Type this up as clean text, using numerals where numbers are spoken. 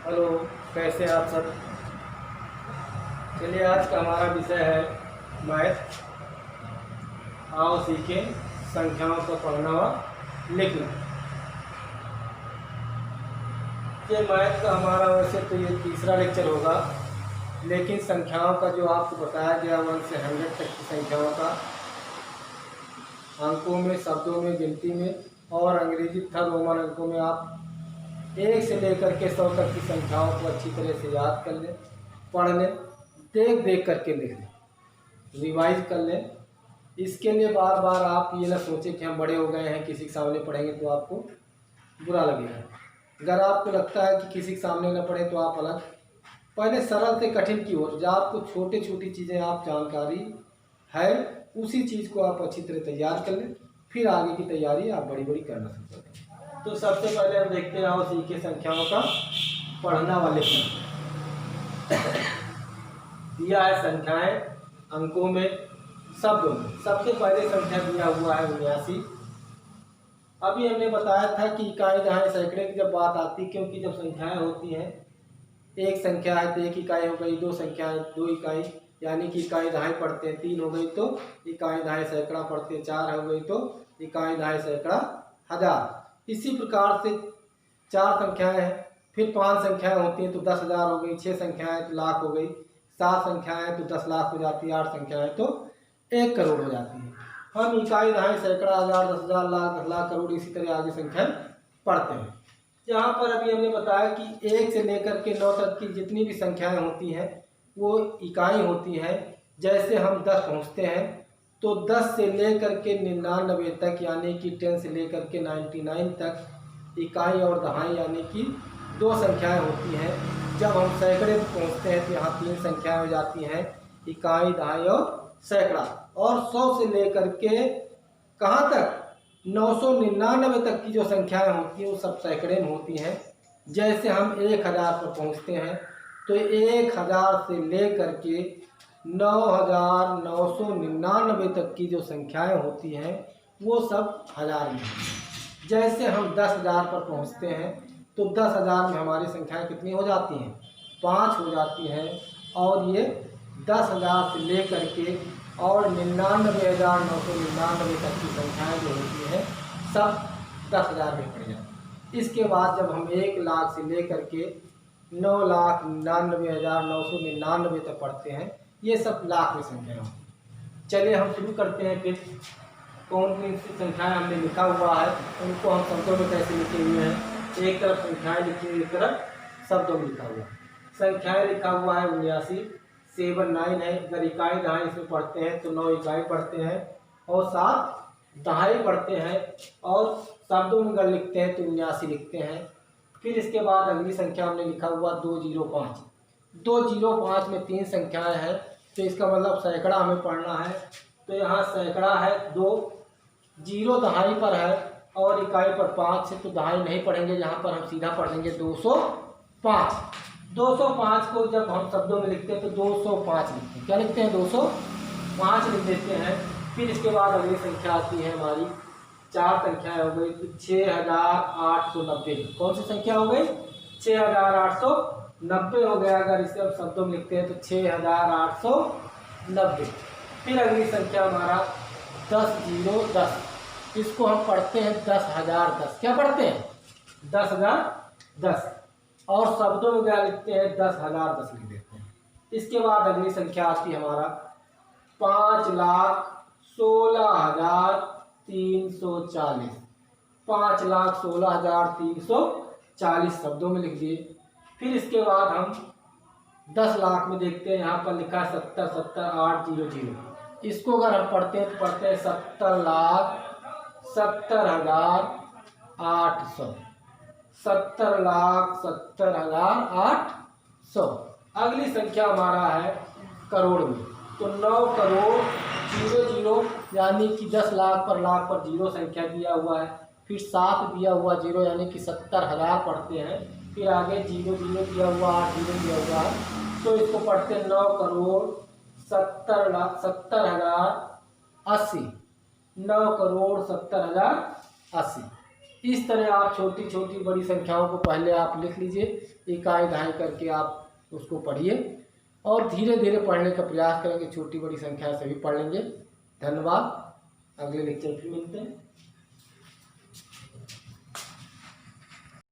Hello, कैसे हैं आप सब। चलिए, आज का हमारा विषय है मैथ। आओ सीखें संख्याओं को पढ़ना व लिखना। ये मैथ का हमारा वैसे तो ये तीसरा लेक्चर होगा, लेकिन संख्याओं का जो आपको बताया गया 1 से 100 तक की संख्याओं का अंकों में, शब्दों में, गिनती में और अंग्रेजी तथा रोमन अंकों में आप 1 से लेकर के 100 तक की संख्याओं को अच्छी तरह से याद कर लें, पढ़ लें, देख देख करके लिख लें, रिवाइज कर लें। इसके लिए बार बार आप ये ना सोचें कि हम बड़े हो गए हैं, किसी के सामने पढ़ेंगे तो आपको बुरा लगेगा। अगर आपको लगता है कि किसी के सामने न पढ़े तो आप अलग पहले सरल से कठिन की ओर, जो आपको छोटी छोटी चीज़ें आप जानकारी है उसी चीज़ को आप अच्छी तरह तैयार कर लें, फिर आगे की तैयारी आप बड़ी बड़ी करना शुरू करें। तो सबसे पहले हम देखते हैं, आओ सीखे संख्याओं का पढ़ना व लिखना। दिया है संख्याएं अंकों में, शब्दों में। सबसे पहले संख्या दिया हुआ है 79। अभी हमने बताया था कि इकाई दहाई सैकड़े की जब बात आती, क्योंकि जब संख्याएं होती हैं, एक संख्या है तो 1 इकाई हो गई, 2 संख्या है 2 इकाई, यानी कि इकाई दहाई पढ़ते हैं 3 हो गई तो इकाई दहाई सैकड़ा पढ़ते हैं 4 हो गई तो इकाई दहाई सैकड़ा हज़ार। इसी प्रकार से 4 संख्याएं हैं, फिर 5 संख्याएं होती हैं तो 10,000 हो गई, 6 संख्याएं तो लाख हो गई, 7 संख्याएं तो 10 लाख हो जाती है, 8 संख्याएं तो 1 करोड़ हो जाती है। हम इकाई दहाई सैकड़ा हज़ार 10,000 लाख 10 लाख करोड़ इसी तरह आगे संख्याएं पढ़ते हैं। यहाँ पर अभी हमने बताया कि 1 से लेकर के 9 तक की जितनी भी संख्याएं होती हैं वो इकाई होती हैं। जैसे हम 10 पहुँचते हैं तो 10 से लेकर के 99 तक, यानी कि 10 से लेकर के 99 तक इकाई और दहाई यानी कि 2 संख्याएं होती हैं। जब हम सैकड़े पर पहुँचते हैं तो यहाँ 3 संख्याएं हो जाती हैं, इकाई दहाई और सैकड़ा। और 100 से लेकर के कहाँ तक 999 तक की जो संख्याएं होती हैं वो सब सैकड़े में होती हैं। जैसे हम 1000 पर पहुंचते हैं तो 1000 से लेकर के 9999 तक की जो संख्याएं होती हैं वो सब हज़ार में। जैसे हम 10,000 पर पहुंचते हैं तो 10,000 में हमारी संख्याएं कितनी हो जाती हैं, 5 हो जाती हैं। और ये 10,000 से लेकर के और 99,999 तक की संख्याएं जो होती हैं सब 10,000 में पड़ जाती। इसके बाद जब हम 1 लाख से लेकर के 9,99,999 तक पढ़ते हैं, ये सब लाख में संख्याएं होती हैं। चलिए हम शुरू करते हैं। फिर कौन कौन सी संख्याएं हमने लिखा हुआ है उनको हम शब्दों में कैसे लिखे हुए हैं। एक तरफ संख्याएं लिखी हुई, एक तरफ शब्दों में लिखा हुआ। संख्याएं लिखा हुआ है 79, 79 है। अगर इकाई दहाई इसमें पढ़ते हैं तो 9 इकाई पढ़ते हैं और 7 दहाई पढ़ते हैं, और शब्दों में अगर लिखते हैं तो 79 लिखते हैं। फिर इसके बाद अगली संख्या हमने लिखा हुआ 205। 205 में 3 संख्याएं हैं तो इसका मतलब सैकड़ा हमें पढ़ना है। तो यहाँ सैकड़ा है 2, 0 दहाई पर है और इकाई पर 5 है तो दहाई नहीं पढ़ेंगे, यहाँ पर हम सीधा पढ़ देंगे 205। 205 को जब हम शब्दों में लिखते हैं तो 205 लिखते हैं। क्या लिखते हैं, 205 लिख देते हैं। फिर इसके बाद अगली संख्या आती है हमारी, 4 संख्याएं हो गई तो 6,890। कौन सी संख्या हो गई, 6,890 हो गया। अगर इसे हम शब्दों में लिखते हैं तो 6,890। फिर अगली संख्या हमारा 10,010। इसको हम पढ़ते हैं 10,010। क्या पढ़ते हैं, 10,010। और शब्दों में क्या लिखते हैं, 10,010 लिख देते हैं। इसके बाद अगली संख्या आती है हमारा 5,16,340। 5,16,340 शब्दों में लिख दिए। फिर इसके बाद हम 10 लाख में देखते हैं, यहाँ पर लिखा है 70,70,800। इसको अगर हम पढ़ते हैं तो पढ़ते हैं 70,70,800। 70,70,800। अगली संख्या हमारा है करोड़ में, तो 9 करोड़ 00, यानी कि 10 लाख पर 0 संख्या दिया हुआ है। फिर 7 दिया हुआ 0, यानी कि 70,000 पढ़ते हैं। फिर आगे 00 दिया हुआ, 80 दिया हुआ है तो इसको पढ़ते हैं 9 करोड़ 70,080। 9 करोड़ 70,080। इस तरह आप छोटी छोटी बड़ी संख्याओं को पहले आप लिख लीजिए, इकाई दहाई करके आप उसको पढ़िए और धीरे धीरे पढ़ने का प्रयास करेंगे, छोटी बड़ी संख्या सभी पढ़ लेंगे। धन्यवाद, अगले लेक्चर फिर मिलते हैं।